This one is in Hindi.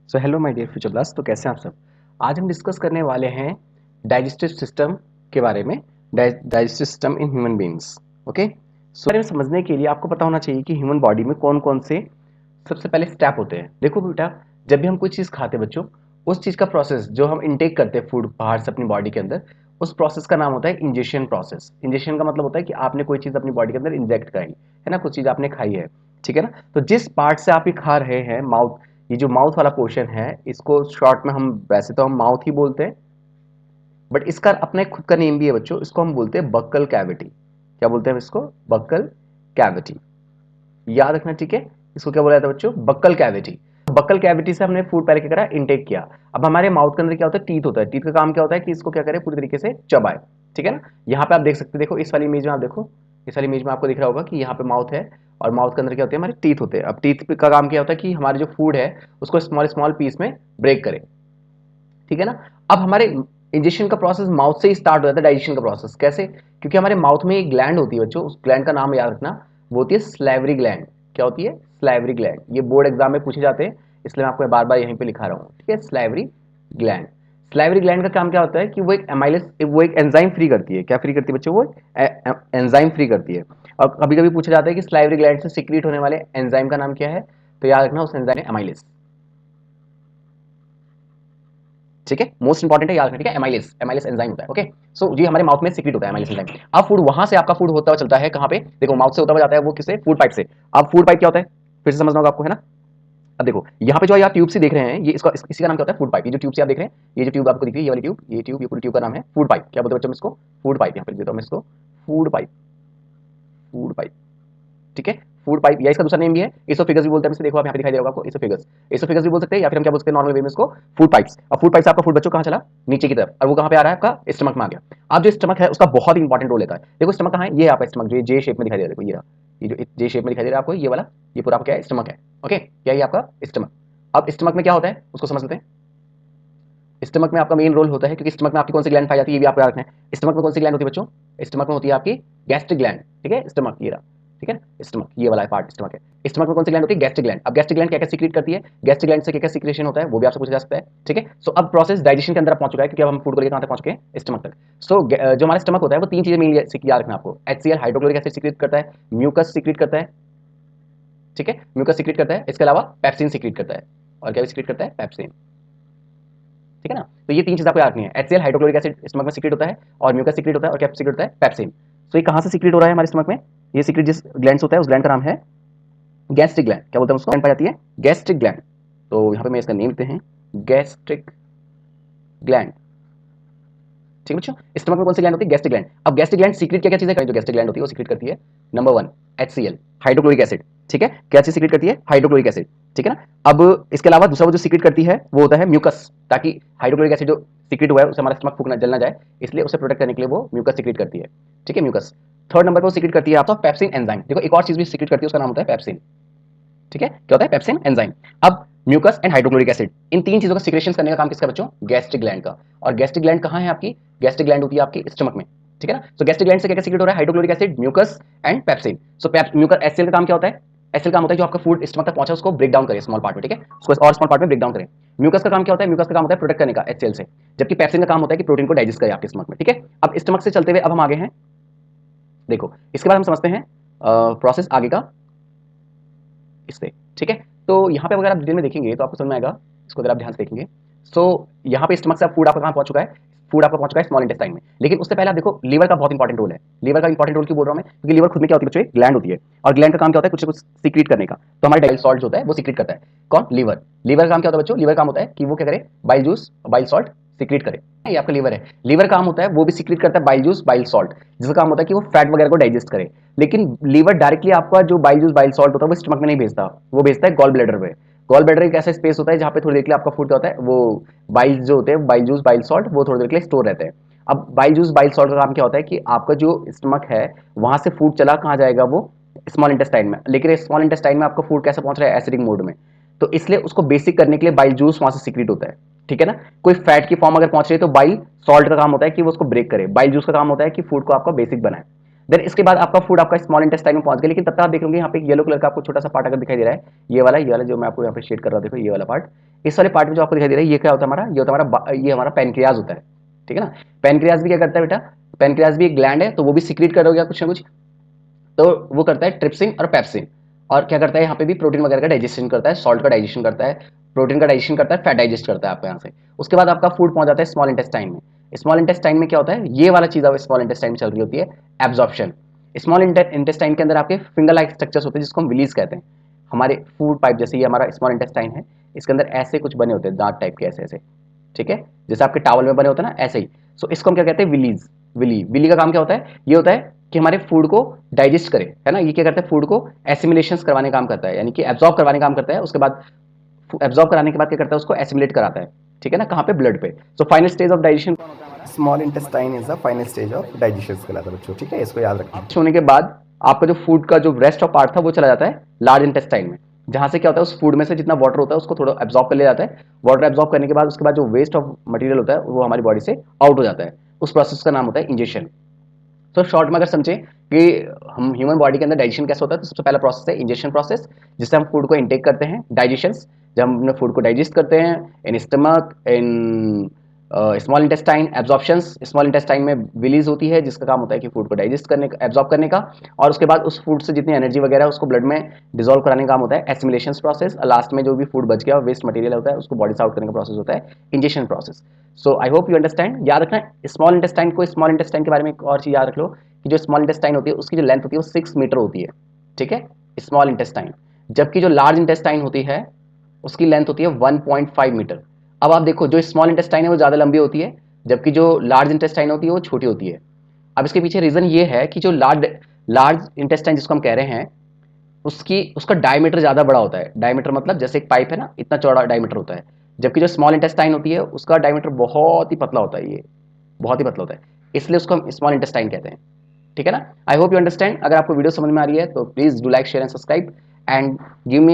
So hello my dear future plus. तो कैसे हैं आप सब। आज हम डिस्कस करने वाले हैं डाइजेस्टिव सिस्टम के बारे में। Digestive system in human beings. Okay, so बारे में समझने के लिए आपको पता होना चाहिए कि ह्यूमन बॉडी में कौन कौन से सबसे पहले स्टेप होते हैं। देखो बेटा, जब भी हम कोई चीज़ खाते हैं बच्चों, उस चीज़ का प्रोसेस जो हम इनटेक करते हैं फूड बाहर से अपनी बॉडी के अंदर, उस प्रोसेस का नाम होता है इंजेक्शन प्रोसेस। इंजेक्शन का मतलब होता है कि आपने कोई चीज़ अपनी बॉडी के अंदर इंजेक्ट कराई है ना, कुछ चीज़ आपने खाई है, ठीक है ना। तो जिस पार्ट से आप ये खा रहे हैं, माउथ, ये जो माउथ वाला पोर्शन है, इसको शॉर्ट में हम, वैसे तो हम माउथ ही बोलते हैं, बट इसका अपना एक खुद का नेम भी है बच्चों। इसको हम बोलते हैं बक्कल कैविटी। क्या बोलते हैं हम इसको? Buccal cavity. याद रखना, ठीक है। इसको क्या बोला जाता है बच्चों? Buccal cavity. बक्कल कैविटी से हमने फूड पहले क्या करा? इनटेक किया। अब हमारे माउथ के अंदर क्या होता है? टीथ होता है। टीथ का काम क्या होता है कि इसको क्या करे? पूरी तरीके से चबाए, ठीक है ना। यहाँ पे आप देख सकते हैं, देखो इस वाली इमेज में आप देखो, इस वाली इमेज में आपको दिख रहा होगा कि यहाँ पे माउथ है और माउथ के अंदर क्या होते हैं? हमारे टीथ होते हैं। अब टीथ का काम क्या होता है कि हमारे जो फूड है उसको स्मॉल स्मॉल पीस में ब्रेक करे, ठीक है ना। अब हमारे इंजेक्शन का प्रोसेस माउथ से ही स्टार्ट हो जाता है। डाइजेशन का प्रोसेस कैसे? क्योंकि हमारे माउथ में एक ग्लैंड होती है बच्चों, उस ग्लैंड का नाम याद रखना, वो होती है स्लाइवरी ग्लैंड। क्या होती है? Salivary gland. ये बोर्ड एग्जाम में पूछे जाते हैं, इसलिए मैं आपको बार बार यहीं पे लिखा रहा हूँ, ठीक है। Salivary gland. स्लाइवरी ग्लैंड का काम क्या होता है कि वो एक एमाइलेस, वो एक एंजाइम फ्री करती है। क्या फ्री करती है बच्चों? वो एंजाइम फ्री करती है। और कभी कभी पूछा जाता है कि स्लाइवरी ग्लैंड से सीक्रेट होने वाले एंजाइम का नाम क्या है, तो याद रखना उस एंजाइम है एमाइलेस, ठीक है। मोस्ट इंपॉर्टेंट है, याद रखना, ठीक है। एमाइलेस, एमाइलेस एंजाइम होता है। ओके, सो ये हमारे माउथ में सीक्रेट होता है एमाइलेस एंजाइम। अब फूड वहां से आपका फूड होता हुआ चलता है कहां पे? देखो माउथ से होता हुआ जाता है वो किससे? फूड पाइप से। अब फूड पाइप क्या होता है? फिर से समझना होगा आपको, है ना। अब देखो यहाँ पे जो आप ट्यूब से देख रहे हैं, ये इसका इसी का नाम क्या होता है? Food pipe. ये जो ट्यूब से आप देख रहे हैं, ये जो ट्यूब आपको दिख रही है, ये वाली ट्यूब, ये ट्यूब, ये पूरी ट्यूब का नाम है फूड पाइप। क्या बोलते हैं बच्चों में इसको? Food pipe. यहाँ पे देता हूँ मैं इसको, फूड पाइप, फूड पाइप, ठीक है। फूड पाइप, या इसका दूसरा नेम भी है इसोफेगस भी बोलते हैं इसे। देखो आप यहाँ पे दिखाई दे रहा होगा आपको, इसोफेगस, इसोफेगस भी बोल सकते हैं, या फिर हम क्या बोल सकते हैं नॉर्मल वे में इसको? Food pipes. अब फूड पाइप से आपका फूड बच्चों कहाँ चला? नीचे की तरफ, और वो कहाँ पे आ रहा है? आपका स्टमक में आ गया। अब जो स्टमक है उसका बहुत इंपॉर्टेंट रोल लेता है। देखो स्टमक कहाँ है? ये आपका स्टमक, जो जे शेप में दिखाई दे रहा है, देखो ये रहा, ये जो जे शेप में दिखाई दे रहा है आपको, ये वाला, ये पूरा आपका क्या है? स्टमक है। ओके, क्या ये आपका स्टमक। अब स्टमक में क्या होता है उसको समझ लेते हैं। स्टमक में आपका मेन रोल होता है, क्योंकि स्टमक में आपकी कौन सी ग्लैंड पाई जाती है ये भी आपको याद रखना है। स्टमक में कौन सी ग्लैंड होती है बच्चों? स्टमक में होती है आपकी गैस्ट्रिक ग्लैंड, ठीक है। स्टमक ये रहा, ठीक है। स्टमक ये वाला पार्ट स्टमक है। स्टमक में कौन सी ग्लैंड होती है? Gastric gland. अब गैस्ट्रिक ग्लैंड क्या क्या सीक्रेट करती है? गैस्ट्रिक ग्लैंड से क्या क्या सीक्रेशन होता है वो भी आपसे पूछा जा सकता है, ठीक है। सो अब प्रोसेस डाइजेशन के अंदर पहुंच चुका है, क्योंकि अब हम फूड को लेकर कहां तक पहुंच गए? स्टमक तक। सो जो हमारा स्टमक होता है वो तीन चीजें मेनली याद रखना आपको। HCl हाइड्रोक्लोरिक एसिड सीक्रेट करता है, म्यूकस सीक्रेट करता है, ठीक है, म्यूकस सीक्रेट करता है, इसके अलावा पेप्सिन सीक्रेट करता है। और क्या भी सीक्रेट करता है? पेप्सिन, ठीक है ना। तो ये तीन चीज आपको याद रखनी है। HCl हाइड्रोक्लोरिक एसिड स्टमक में सीक्रेट होता है, और म्यूकस सीक्रेट होता है, और क्या सीक्रेट होता है? पेप्सिन। तो ये कहां से सीक्रेट हो रहा है हमारे स्टमक में? ये सीक्रेट जिस ग्लैंड से होता है उस ग्लैंड का नाम है गैस्ट्रिक ग्लैंड। क्या बोलते हैं उसको? ग्लैंड पाई जाती है गैस्ट्रिक ग्लैंड। तो यहाँ पे मैं इसका नेम लिखते हैं, गैस्ट्रिक ग्लैंड, ठीक है बच्चों। स्टमक में कौन सी ग्लैंड होती है? Gastric gland. अब गैस्ट्रिक ग्लैंड सीक्रेट क्या क्या चीजें करें? जो गैस्ट्रिक ग्लैंड होती है वो सीक्रेट करती है, नंबर 1 HCl हाइड्रोक्लोरिक एसिड, ठीक है। क्या चीज सीक्रेट करती है? हाइड्रोक्लोरिक एसिड, ठीक है ना। अब इसके अलावा दूसरा वो जो सीक्रेट करती है वो होता है म्यूकस, ताकि हाइड्रोक्लोरिक एसिड जो सीक्रेट हुआ है उसे हमारा स्टमक फूकना, जल ना जाए, इसलिए उसे प्रोटेक्ट करने के लिए वो म्यूकस सीक्रेट करती है, ठीक है, म्यूकस। थर्ड नंबर पर वो सीक्रेट करती है आपका पेप्सिन एंजाइम। देखो एक और चीज भी सीक्रेट करती है, उसका नाम होता है पेप्सिन, ठीक है। क्या होता है? Pepsin enzyme. अब म्यूकस एंड हाइड्रोक्लोरिक एसिड, इन तीन चीजों का सिक्रेशन करने का काम किसका बच्चों? गैस्ट्रिक ग्लैंड का। और गैस्ट्रिक ग्लैंड कहां है आपकी? गैस्ट्रिक ग्लैंड होती है आपकी स्टमक में, ठीक है ना। तो गैस्ट्रिक ग्लैंड से क्या क्या सीक्रेट हो रहा है? Hydrochloric acid, mucus and pepsin. So mucus HCl का काम क्या होता है? HCl काम होता है जो आपका फूड स्टमक तक पहुंचा उसको ब्रेक डाउन करे स्मॉल पार्ट में, ठीक है, उसको और स्मॉल पार्ट में ब्रेक डाउन करे। म्यूकस का काम क्या होता है? म्यूकस का काम होता है प्रोटेक्ट करने का HCl से, जबकि पेप्सिन का काम होता है कि प्रोटीन को डाइजेस्ट करे आपके स्टमक में, ठीक है। अब स्टमक से चलते हुए अब हम आगे हैं, देखो इसके बाद हम समझते हैं प्रोसेस आगे का इससे, ठीक है। तो यहाँ पे अगर आप डिटेल में देखेंगे तो आपको समझ में आएगा, इसको अगर आप ध्यान से देखेंगे। सो यहाँ पे स्टमक से फूड आपका कहाँ पहुंच चुका है? फूड आपका पहुंच चुका है स्मॉल इंटेस्टाइन में। लेकिन उससे पहले आप देखो लीवर का बहुत इंपॉर्टेंट रोल है। लीवर का इंपॉर्टेंट रोल क्यों बोल रहा हूँ मैं? क्योंकि लीवर खुद में क्या होती है बच्चों? ग्लैंड होती है, और ग्लैंड का काम क्या होता है? कुछ कुछ सीक्रेट करने का। तो हमारे बाइल सॉल्ट होता है वो सीक्रेट करता है, कौन? लीवर। लीवर का काम क्या होता है बच्चों? लीवर काम होता है कि वो क्या करे? Bile juice, bile salt secret करे। ये आपका लीवर है। लीवर काम होता है वो भी सीक्रेट करता है बाइल जूस, बाइल सॉल्ट, जिसका काम होता है कि वो फैट वगैरह को डाइजेस्ट करे। लेकिन लीवर डायरेक्टली आपका जो बाइल जूस, बाइल सॉल्ट होता है वो स्टमक में नहीं भेजता, वो भेजता है गॉल ब्लैडर में। गॉल ब्लैडर एक ऐसा स्पेस होता है जहाँ पे थोड़ी देर के लिए आपका फूड क्या होता है, वो बाइल जो होते हैं, बाइल जूस, बाइल सॉल्ट, वो थोड़ी देर के लिए स्टोर रहते हैं। अब बाइल जूस, बाइल सॉल्ट का काम क्या होता है कि आपका जो स्टमक है वहां से फूड चला कहाँ जाएगा? वो स्मॉल इंटेस्टाइन में। लेकिन स्मॉल इंटेस्टाइन में आपका फूड कैसे पहुंच रहा है? एसिडिक मोड में। तो इसलिए उसको बेसिक करने के लिए बाइल जूस वहां से सीक्रेट होता है, ठीक है ना। कोई फैट की फॉर्म अगर पहुंच रही है तो बाइल सॉल्ट का काम होता है कि वो उसको ब्रेक करे, बाइल जूस का काम होता है कि फूड को आपका बेसिक बनाए। देन इसके बाद आपका फूड आपका स्मॉल इंटेस्टाइन में पहुंच गया, लेकिन तब तक आप देख लोगे यहाँ पे येलो कलर का आपको छोटा सा पार्ट अगर दिखाई दे रहा है, ये वाला जो मैं आपको यहाँ पे शेड कर रहा हूँ, देखो ये वाला पार्ट, इस वाले पार्ट में जो आपको दिखाई दे रहा है ये क्या होता है हमारा, ये होता है हमारा, ये हमारा पैनक्रियाज होता है, ठीक है ना। पैनक्रियाज भी क्या करता है बेटा, पैनक्रियाज भी एक ग्लैंड है, तो वो भी सिक्रीट करोगे कुछ ना कुछ, तो वो करता है ट्रिप्सिन और पेप्सिन, और क्या करता है यहाँ पे भी प्रोटीन वगैरह का डाइजेशन करता है, सॉल्ट का डाइजेशन करता है, प्रोटीन का डाइजेशन करता है, फैट डाइजेस्ट करता है आपको यहाँ से। उसके बाद आपका फूड पहुंच जाता है स्मॉल इंटेस्टाइन में। स्मॉल इंटेस्टाइन में क्या होता है, ये वाला चीज स्मॉल इंटेस्टाइन में चल रही होती है, एब्जॉर्प्शन। स्मॉल इंटेस्टाइन के अंदर आपके फिंगर लाइक स्ट्रक्चर्स होते हैं जिसको हम विलीज कहते हैं। हमारे फूड पाइप जैसे ये हमारा स्मॉल इंटेस्टाइन है, इसके अंदर ऐसे कुछ बने होते हैं दांत टाइप के, ऐसे ऐसे, ठीक है, जैसे आपके टावल में बने होते हैं ना, ऐसे ही। सो इसको हम क्या कहते हैं, विलीज। विली का काम क्या होता है, ये होता है कि हमारे फूड को डाइजेस्ट करे, है ना। ये क्या करता है, फूड को एसिमिलेशन करवाने का काम करता है, यानी कि एब्जॉर्ब करवाने का काम करता है। उसके बाद एब्जॉर्ब कराने के बाद क्या करता है, उसको एसिमिलेट कराता है, ठीक है ना, कहाँ पे, ब्लड पे। So final stage of digestion कौन होता है हमारा, small intestine is the final stage of digestion कहलाता है बच्चों, ठीक है, इसको याद रखना। होने के बाद आपका जो फूड का जो रेस्ट ऑफ पार्ट था वो चला जाता है लार्ज इंटेस्टाइन में, जहां से क्या होता है उस फूड में से जितना वाटर होता है उसको थोड़ा एब्जॉर्ब कर लिया जाता है। वाटर एब्जॉर्ब करने के बाद उसके बाद जो वेस्ट ऑफ मटेरियल होता है वो हमारी बॉडी से आउट हो जाता है। उस प्रोसेस का नाम होता है इंजेशन। तो शॉर्ट में अगर समझें कि हम ह्यूमन बॉडी के अंदर डाइजेशन कैसे होता है, तो सबसे पहला प्रोसेस है इंजेशन प्रोसेस, जिससे हम फूड को इनटेक करते हैं। डाइजेशन, जब हम अपने फूड को डाइजेस्ट करते हैं in stomach, in small intestine. Absorption, small intestine में विलीज होती है जिसका काम होता है कि फूड को डाइजेस्ट करने का, एब्जॉर्ब करने का, और उसके बाद उस फूड से जितनी एनर्जी वगैरह है उसको ब्लड में डिजोल्व कराने का काम होता है एसिमिलेशन प्रोसेस। लास्ट में जो भी फूड बच गया वेस्ट मटेरियल होता है उसको बॉडी से आउट करने का प्रोसेस होता है ingestion process. So I hope you understand. याद रखना स्मॉल इंटेस्टाइन को, स्मॉल इंटेस्टाइन के बारे में एक और चीज याद रख लो कि जो स्मॉल इंटेस्टाइन होती है उसकी जो लेंथ होती है वो 6 मीटर होती है, ठीक है, स्मॉल इंटेस्टाइन। जबकि जो लार्ज इंटेस्टाइन होती है उसकी लेंथ होती है 1.5 मीटर। अब आप देखो जो स्मॉल इंटेस्टाइन है वो ज़्यादा लंबी होती है, जबकि जो लार्ज इंटेस्टाइन होती है वो छोटी होती है। अब इसके पीछे रीज़न ये है कि जो लार्ज इंटेस्टाइन जिसको हम कह रहे हैं उसका डायमीटर ज़्यादा बड़ा होता है। डायमीटर मतलब जैसे एक पाइप है ना, इतना चौड़ा डायमीटर होता है, जबकि जो स्मॉल इंटेस्टाइन होती है उसका डायमीटर बहुत ही पतला होता है, ये बहुत ही पतला होता है, इसलिए उसको हम स्मॉल इंटेस्टाइन कहते हैं, ठीक है ना। I hope you understand. अगर आपको वीडियो समझ में आ रही है तो please do like, share and subscribe and give me